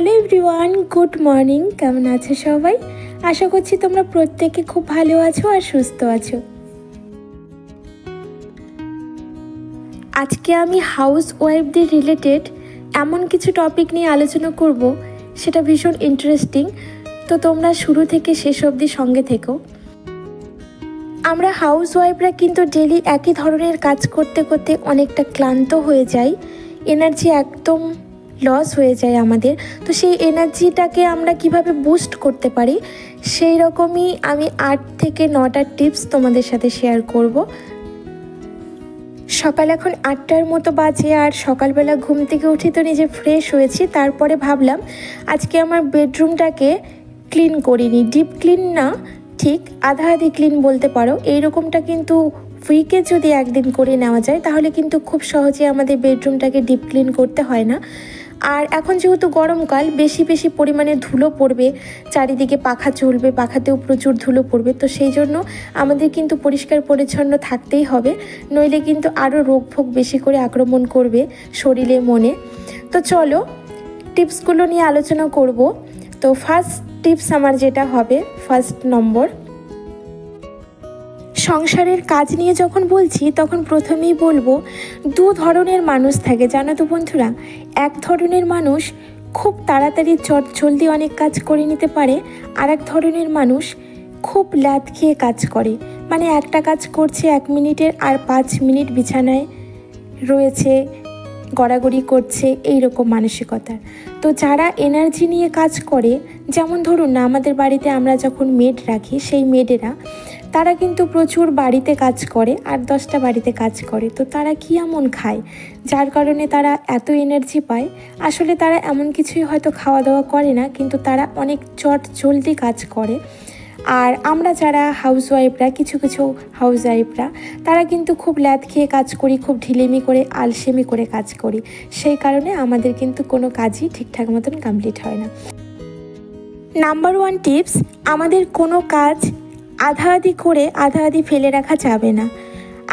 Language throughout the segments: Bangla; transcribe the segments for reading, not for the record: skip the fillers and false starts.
Hello everyone, good morning. কেমন আছো সবাই? আশা করছি তোমরা প্রত্যেকে খুব ভালো আছো আর সুস্থ আছো। আজকে আমি হাউস ওয়াইফদের রিলেটেড এমন কিছু টপিক নিয়ে আলোচনা করব, সেটা ভীষণ ইন্টারেস্টিং। তো তোমরা শুরু থেকে শেষ অবধি সঙ্গে থেকো। আমরা হাউস ওয়াইফরা কিন্তু ডেলি একই ধরনের কাজ করতে করতে অনেকটা ক্লান্ত হয়ে যাই, এনার্জি একদম লস হয়ে যায় আমাদের। তো সেই এনার্জিটাকে আমরা কিভাবে বুস্ট করতে পারি, সেই রকমই আমি 8 থেকে 9টা টিপস তোমাদের সাথে শেয়ার করব। সকাল এখন 8টার মতো বাজে, আর সকালবেলা ঘুম থেকে উঠে তো নিজে ফ্রেশ হয়েছি। তারপরে ভাবলাম আজকে আমার বেডরুমটাকে ক্লিন করিনি, ডিপ ক্লিন না, ঠিক আধা আধি ক্লিন বলতে পারো। এইরকমটা কিন্তু উইকে যদি একদিন করে নেওয়া যায় তাহলে কিন্তু খুব সহজে আমাদের বেডরুমটাকে ডিপ ক্লিন করতে হয় না। আর এখন যেহেতু গরমকাল, বেশি বেশি পরিমাণে ধুলো পড়বে, চারিদিকে পাখা চলবে, পাখাতেও প্রচুর ধুলো পড়বে। তো সেই জন্য আমাদের কিন্তু পরিষ্কার পরিচ্ছন্ন থাকতেই হবে, নইলে কিন্তু আরও রোগভোগ বেশি করে আক্রমণ করবে শরীরে মনে। তো চলো টিপসগুলো নিয়ে আলোচনা করব। তো ফার্স্ট টিপস আমার যেটা হবে, ফার্স্ট নম্বর, সংসারের কাজ নিয়ে যখন বলছি তখন প্রথমেই বলবো, দু ধরনের মানুষ থাকে জানো তো বন্ধুরা। এক ধরনের মানুষ খুব তাড়াতাড়ি জলদি অনেক কাজ করে নিতে পারে, আর এক ধরনের মানুষ খুব লাত খেয়ে কাজ করে, মানে একটা কাজ করছে 1 মিনিটের আর 5 মিনিট বিছানায় রয়েছে, গড়াগড়ি করছে, এইরকম মানসিকতার। তো যারা এনার্জি নিয়ে কাজ করে, যেমন ধরুন না, আমাদের বাড়িতে আমরা যখন মেড রাখি, সেই মেডেরা তারা কিন্তু প্রচুর বাড়িতে কাজ করে, 8-10টা বাড়িতে কাজ করে। তো তারা কি এমন খায় যার কারণে তারা এত এনার্জি পায়? আসলে তারা এমন কিছুই হয়তো খাওয়া দাওয়া করে না, কিন্তু তারা অনেক জলদি কাজ করে। আর আমরা যারা হাউস ওয়াইফরা, কিছু কিছু হাউস ওয়াইফরা, তারা কিন্তু খুব ল্যাদ খেয়ে কাজ করি, খুব ঢিলেমি করে, আলসেমি করে কাজ করি। সেই কারণে আমাদের কিন্তু কোনো কাজই ঠিকঠাক মতন কমপ্লিট হয় না। নাম্বার 1 টিপস, আমাদের কোনো কাজ আধা আধি করে আধা আধি ফেলে রাখা যাবে না।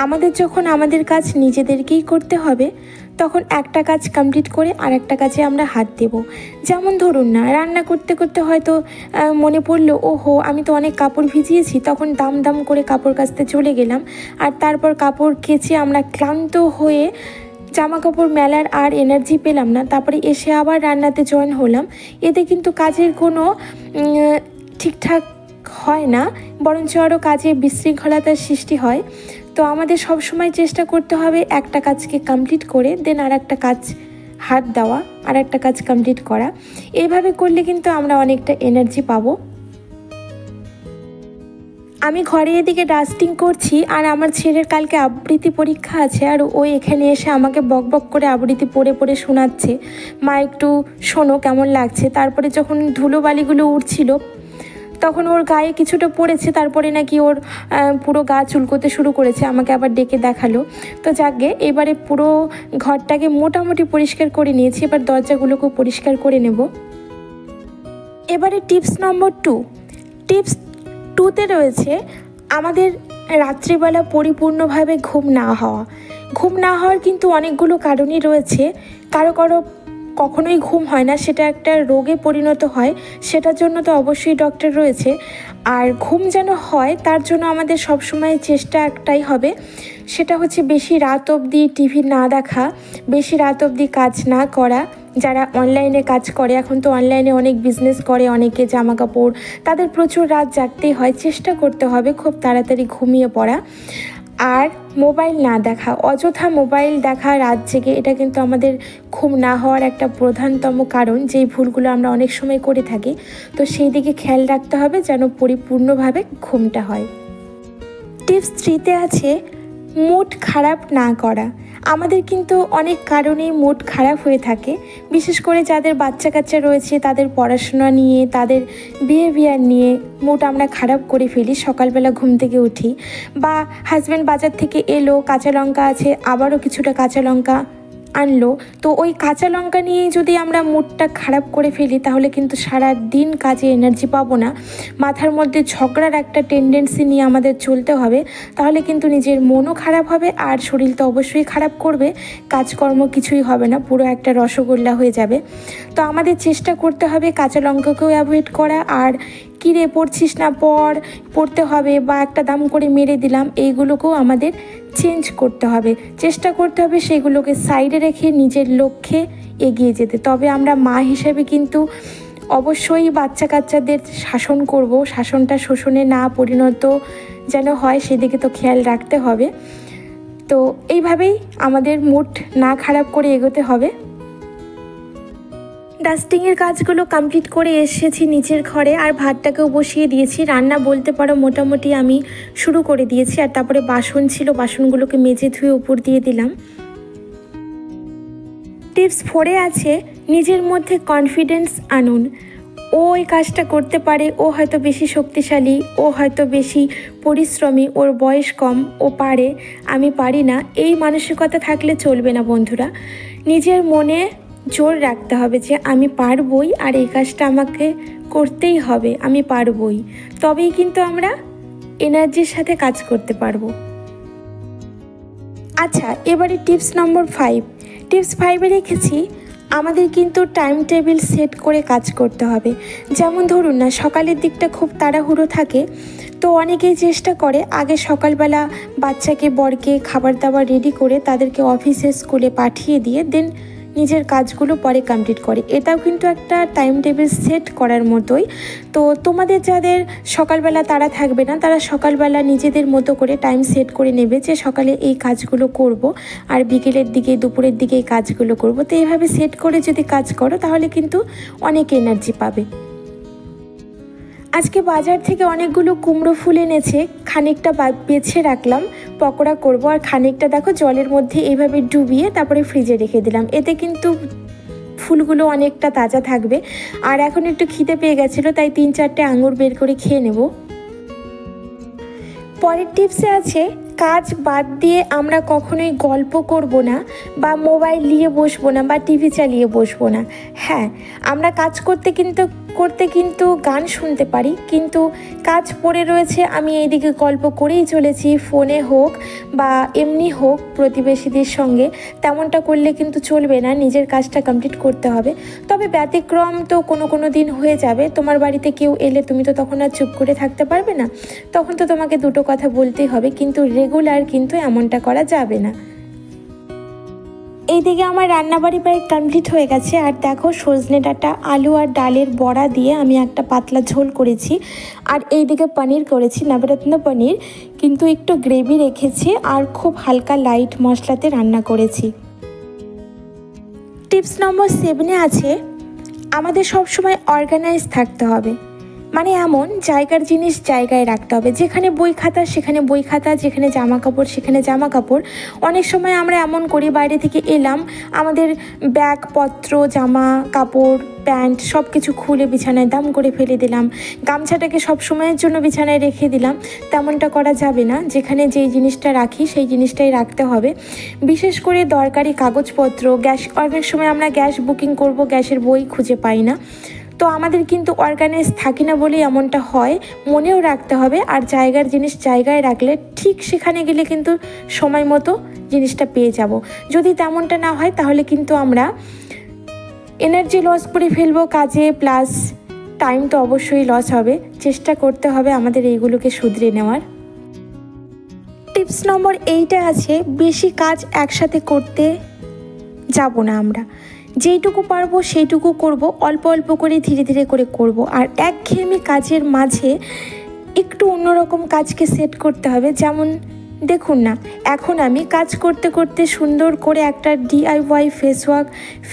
আমাদের যখন আমাদের কাজ নিজেদেরকেই করতে হবে, তখন একটা কাজ কমপ্লিট করে আর একটা কাজে আমরা হাত দেব। যেমন ধরুন না, রান্না করতে করতে হয়তো মনে পড়লো, ওহো আমি তো অনেক কাপড় ভিজিয়েছি, তখন দাম করে কাপড় কাচতে চলে গেলাম, আর তারপর কাপড় কেচে আমরা ক্লান্ত হয়ে জামা কাপড় মেলার আর এনার্জি পেলাম না, তারপরে এসে আবার রান্নাতে জয়েন হলাম। এতে কিন্তু কাজের কোনো ঠিকঠাক হয় না, বরঞ্চ আরও কাজে বিশৃঙ্খলতার সৃষ্টি হয়। তো আমাদের সবসময় চেষ্টা করতে হবে একটা কাজকে কমপ্লিট করে দেন আর একটা কাজ হাত দেওয়া, আর একটা কাজ কমপ্লিট করা। এইভাবে করলে কিন্তু আমরা অনেকটা এনার্জি পাবো। আমি ঘরে এদিকে ডাস্টিং করছি, আর আমার ছেলের কালকে আবৃত্তি পরীক্ষা আছে, আর ও এখানে এসে আমাকে বক করে আবৃত্তি পড়ে পড়ে শোনাচ্ছে, মা একটু শোনো কেমন লাগছে। তারপরে যখন ধুলোবালিগুলো উঠছিল তখন ওর গায়ে কিছুটা পড়েছে, তারপরে নাকি ওর পুরো গা চুলকোতে শুরু করেছে, আমাকে আবার ডেকে দেখালো। তো যাকগে, এবারে পুরো ঘরটাকে মোটামুটি পরিষ্কার করে নিয়েছি, এবার দরজাগুলোকেও পরিষ্কার করে নেব। এবারে টিপস নম্বর 2। টিপস 2তে রয়েছে আমাদের রাত্রিবেলা পরিপূর্ণভাবে ঘুম না হওয়া। ঘুম না হওয়ার কিন্তু অনেকগুলো কারণই রয়েছে। কারো কখনোই ঘুম হয় না, সেটা একটা রোগে পরিণত হয়, সেটার জন্য তো অবশ্যই ডক্টর রয়েছে। আর ঘুম যেন হয় তার জন্য আমাদের সবসময় চেষ্টা একটাই হবে, সেটা হচ্ছে বেশি রাত অবধি টিভি না দেখা, বেশি রাত অবধি কাজ না করা। যারা অনলাইনে কাজ করে, এখন তো অনলাইনে অনেক বিজনেস করে অনেকে, জামা কাপড়, তাদের প্রচুর রাত জাগতেই হয়। চেষ্টা করতে হবে খুব তাড়াতাড়ি ঘুমিয়ে পড়া। আর মোবাইল না দেখা, অযথা মোবাইল দেখা রাত জেগে, এটা কিন্তু আমাদের ঘুম না হওয়ার একটা প্রধানতম কারণ, যেই ভুলগুলো আমরা অনেক সময় করে থাকি। তো সেই দিকে খেয়াল রাখতে হবে যেন পরিপূর্ণভাবে ঘুমটা হয়। টিপস 3তে আছে মুড খারাপ না করা। আমাদের কিন্তু অনেক কারণেই মুড খারাপ হয়ে থাকে, বিশেষ করে যাদের বাচ্চা কাচ্চা রয়েছে, তাদের পড়াশোনা নিয়ে, তাদের বিহেভিয়ার নিয়ে মুড আমরা খারাপ করে ফেলি সকালবেলা ঘুম থেকে উঠি। বা হাজব্যান্ড বাজার থেকে এলো, কাঁচা লঙ্কা আছে, আবারও কিছুটা কাঁচা লঙ্কা আনলো, তো ওই কাঁচা লঙ্কা নিয়েই যদি আমরা মুডটা খারাপ করে ফেলি তাহলে কিন্তু সারা দিন কাজে এনার্জি পাবো না। মাথার মধ্যে ঝগড়ার একটা টেন্ডেন্সি নিয়ে আমাদের চলতে হবে, তাহলে কিন্তু নিজের মনও খারাপ হবে আর শরীর তো অবশ্যই খারাপ করবে, কাজকর্ম কিছুই হবে না, পুরো একটা রসগোল্লা হয়ে যাবে। তো আমাদের চেষ্টা করতে হবে কাঁচা লঙ্কাকেও অ্যাভয়েড করা, আর কিরে পড়ছিস না পড়তে হবে, বা একটা দাম করে মেরে দিলাম, এইগুলোকেও আমাদের চেঞ্জ করতে হবে, চেষ্টা করতে হবে সেগুলোকে সাইডে রেখে নিজের লক্ষ্যে এগিয়ে যেতে। তবে আমরা মা হিসেবে কিন্তু অবশ্যই বাচ্চা কাচ্চাদের শাসন করব, শাসনটা শোষণে না পরিণত যেন হয় সেদিকে তো খেয়াল রাখতে হবে। তো এইভাবেই আমাদের মুড না খারাপ করে এগোতে হবে। ডাস্টিংয়ের কাজগুলো কমপ্লিট করে এসেছি নিচের ঘরে, আর ভাতটাকেও বসিয়ে দিয়েছি। রান্না বলতে পারো মোটামুটি আমি শুরু করে দিয়েছি, আর তারপরে বাসন ছিল, বাসনগুলোকে মেজে ধুয়ে উপর দিয়ে দিলাম। টিপস 4-এ আছে নিজের মধ্যে কনফিডেন্স আনুন। ও এই কাজটা করতে পারে, ও হয়তো বেশি শক্তিশালী, ও হয়তো বেশি পরিশ্রমী, ওর বয়স কম, ও পারে, আমি পারি না, এই মানসিকতা থাকলে চলবে না বন্ধুরা। নিজের মনে জোর রাখতে হবে যে আমি পারবই, আর এই কাজটা আমাকে করতেই হবে, আমি পারবই, তবেই কিন্তু আমরা এনার্জির সাথে কাজ করতে পারবো। আচ্ছা, এবারে টিপস নম্বর 5। টিপস 5-এ রেখেছি আমাদের কিন্তু টাইম টেবিল সেট করে কাজ করতে হবে। যেমন ধরুন না, সকালের দিকটা খুব তাড়াহুড়ো থাকে, তো অনেকেই চেষ্টা করে আগে সকালবেলা বাচ্চাকে বরকে খাবার দাবার রেডি করে তাদেরকে অফিসে স্কুলে পাঠিয়ে দিয়ে দেন নিজের কাজগুলো পরে কমপ্লিট করে। এটাও কিন্তু একটা টাইম টেবিল সেট করার মতোই। তো তোমাদের যাদের সকালবেলা তারা থাকবে না, তারা সকালবেলা নিজেদের মতো করে টাইম সেট করে নেবে যে সকালে এই কাজগুলো করব, আর বিকেলের দিকে দুপুরের দিকে এই কাজগুলো করব। তো এইভাবে সেট করে যদি কাজ করো তাহলে কিন্তু অনেক এনার্জি পাবে। আজকে বাজার থেকে অনেকগুলো কুমড়ো ফুল এনেছে, খানিকটা বেছে রাখলাম, পকোড়া করব, আর খানিকটা দেখো জলের মধ্যে এইভাবে ডুবিয়ে তারপরে ফ্রিজে রেখে দিলাম। এতে কিন্তু ফুলগুলো অনেকটা তাজা থাকবে। আর এখন একটু খিদে পেয়ে গেছিলো, তাই 3-4টে আঙুর বের করে খেয়ে নেব। পরের টিপসে আছে কাজ বাদ দিয়ে আমরা কখনোই গল্প করব না, বা মোবাইল নিয়ে বসবো না, বা টিভি চালিয়ে বসবো না। হ্যাঁ, আমরা কাজ করতে কিন্তু গান শুনতে পারি, কিন্তু কাজ পড়ে রয়েছে, আমি এইদিকে গল্প করেই চলেছি, ফোনে হোক বা এমনি হোক প্রতিবেশীদের সঙ্গে, তেমনটা করলে কিন্তু চলবে না, নিজের কাজটা কমপ্লিট করতে হবে। তবে ব্যতিক্রম তো কোনো দিন হয়ে যাবে, তোমার বাড়িতে কেউ এলে তুমি তো তখন আর চুপ করে থাকতে পারবে না, তখন তো তোমাকে দুটো কথা বলতেই হবে, কিন্তু রেগুলার কিন্তু এমনটা করা যাবে না। এইদিকে আমার রান্নাবাড়ি প্রায় কমপ্লিট হয়ে গেছে, আর দেখো সজনে ডাঁটা, আলু আর ডালের বড়া দিয়ে আমি একটা পাতলা ঝোল করেছি, আর এইদিকে পনির করেছি, নবরত্ন পনির, কিন্তু একটু গ্রেভি রেখেছি, আর খুব হালকা লাইট মশলাতে রান্না করেছি। টিপস নম্বর 7-এ আছে আমাদের সবসময় অর্গানাইজ থাকতে হবে, মানে এমন জায়গার জিনিস জায়গায় রাখতে হবে, যেখানে বই খাতা সেখানে বই খাতা, যেখানে জামা কাপড় সেখানে জামা কাপড়। অনেক সময় আমরা এমন করি, বাইরে থেকে এলাম, আমাদের ব্যাগপত্র, জামা কাপড়, প্যান্ট সব কিছু খুলে বিছানায় দাম করে ফেলে দিলাম, গামছাটাকে সব সময়ের জন্য বিছানায় রেখে দিলাম। তেমনটা করা যাবে না, যেখানে যেই জিনিসটা রাখি সেই জিনিসটাই রাখতে হবে। বিশেষ করে দরকারি কাগজপত্র, গ্যাস, অনেক সময় আমরা গ্যাস বুকিং করব, গ্যাসের বই খুঁজে পাই না, তো আমাদের কিন্তু অর্গানাইজ থাকি না বলেই এমনটা হয়, মনেও রাখতে হবে। আর জায়গার জিনিস জায়গায় রাখলে ঠিক সেখানে গেলে কিন্তু সময় মতো জিনিসটা পেয়ে যাব। যদি তেমনটা না হয় তাহলে কিন্তু আমরা এনার্জি লস করে ফেলবো কাজে, প্লাস টাইম তো অবশ্যই লস হবে। চেষ্টা করতে হবে আমাদের এইগুলোকে শুধরে নেওয়ার। টিপস নম্বর 8-এ আছে বেশি কাজ একসাথে করতে যাব না আমরা, যেইটুকু পারবো সেইটুকু করব, অল্প অল্প করে ধীরে ধীরে করে করব। আর একঘেয়েমি কাজের মাঝে একটু অন্যরকম কাজকে সেট করতে হবে। যেমন দেখুন না, এখন আমি কাজ করতে করতে সুন্দর করে একটা DIY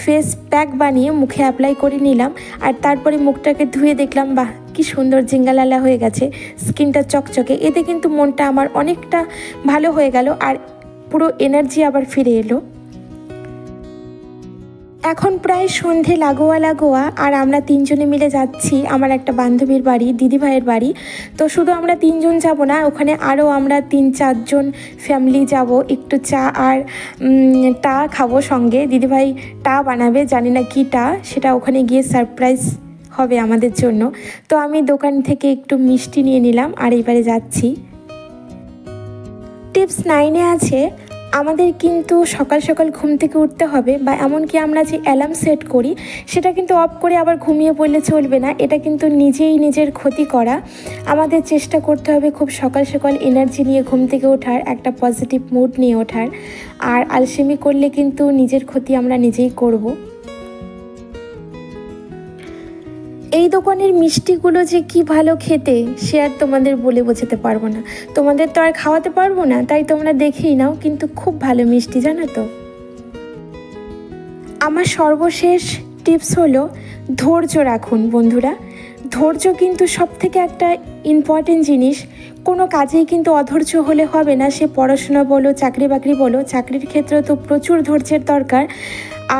ফেস প্যাক বানিয়ে মুখে অ্যাপ্লাই করে নিলাম, আর তারপরে মুখটাকে ধুয়ে দেখলাম, বাহ কি সুন্দর জিঙ্গালালা হয়ে গেছে, স্কিনটা চকচকে। এতে কিন্তু মনটা আমার অনেকটা ভালো হয়ে গেল, আর পুরো এনার্জি আবার ফিরে এলো। এখন প্রায় সন্ধে লাগোয়া লাগোয়া, আর আমরা তিনজনে মিলে যাচ্ছি আমার একটা বান্ধবীর বাড়ি, দিদিভাইয়ের বাড়ি। তো শুধু আমরা তিনজন যাব না, ওখানে আরও আমরা 3-4 ফ্যামিলি যাব। একটু চা আর টা খাবো সঙ্গে। দিদিভাই টা বানাবে, জানি না কি টা, সেটা ওখানে গিয়ে সারপ্রাইজ হবে আমাদের জন্য। তো আমি দোকান থেকে একটু মিষ্টি নিয়ে নিলাম আর এবারে যাচ্ছি। টিপস 9-এ আছে আমাদের কিন্তু সকাল সকাল ঘুম থেকে উঠতে হবে, বা এমনকি আমরা যে অ্যালার্ম সেট করি সেটা কিন্তু অফ করে আবার ঘুমিয়ে পড়লে চলবে না। এটা কিন্তু নিজেই নিজের ক্ষতি করা। আমাদের চেষ্টা করতে হবে খুব সকাল সকাল এনার্জি নিয়ে ঘুম থেকে ওঠার, একটা পজিটিভ মুড নিয়ে ওঠার। আর আলসেমি করলে কিন্তু নিজের ক্ষতি আমরা নিজেই করব। এই দোকানের মিষ্টিগুলো যে কি ভালো খেতে, সে আর তোমাদের বলে বোঝাতে পারবো না। তোমাদের তো আর খাওয়াতে পারবো না, তাই তোমরা দেখেই নাও, কিন্তু খুব ভালো মিষ্টি, জানো তো। আমার সর্বশেষ টিপস হলো ধৈর্য রাখুন বন্ধুরা। ধৈর্য কিন্তু সবথেকে একটা ইম্পর্টেন্ট জিনিস। কোনো কাজেই কিন্তু অধৈর্য হলে হবে না, সে পড়াশোনা বলো, চাকরি বাকরি বলো। চাকরির ক্ষেত্রে তো প্রচুর ধৈর্যের দরকার।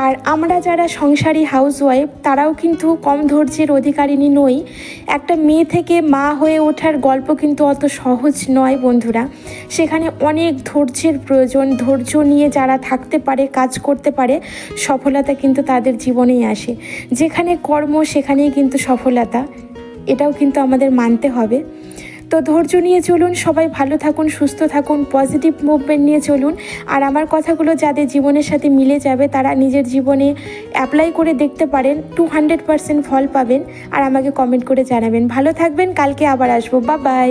আর আমরা যারা সংসারী হাউসওয়াইফ, তারাও কিন্তু কম ধৈর্যের অধিকারিণী নই। একটা মেয়ে থেকে মা হয়ে ওঠার গল্প কিন্তু অত সহজ নয় বন্ধুরা। সেখানে অনেক ধৈর্যের প্রয়োজন। ধৈর্য নিয়ে যারা থাকতে পারে, কাজ করতে পারে, সফলতা কিন্তু তাদের জীবনেই আসে। যেখানে কর্ম সেখানেই কিন্তু সফলতা, এটাও কিন্তু আমাদের মানতে হবে। তো ধৈর্য নিয়ে চলুন, সবাই ভালো থাকুন, সুস্থ থাকুন, পজিটিভ মুভমেন্ট নিয়ে চলুন। আর আমার কথাগুলো যাদের জীবনের সাথে মিলে যাবে তারা নিজের জীবনে অ্যাপ্লাই করে দেখতে পারেন, 200% ফল পাবেন। আর আমাকে কমেন্ট করে জানাবেন। ভালো থাকবেন, কালকে আবার আসবো। Bye bye.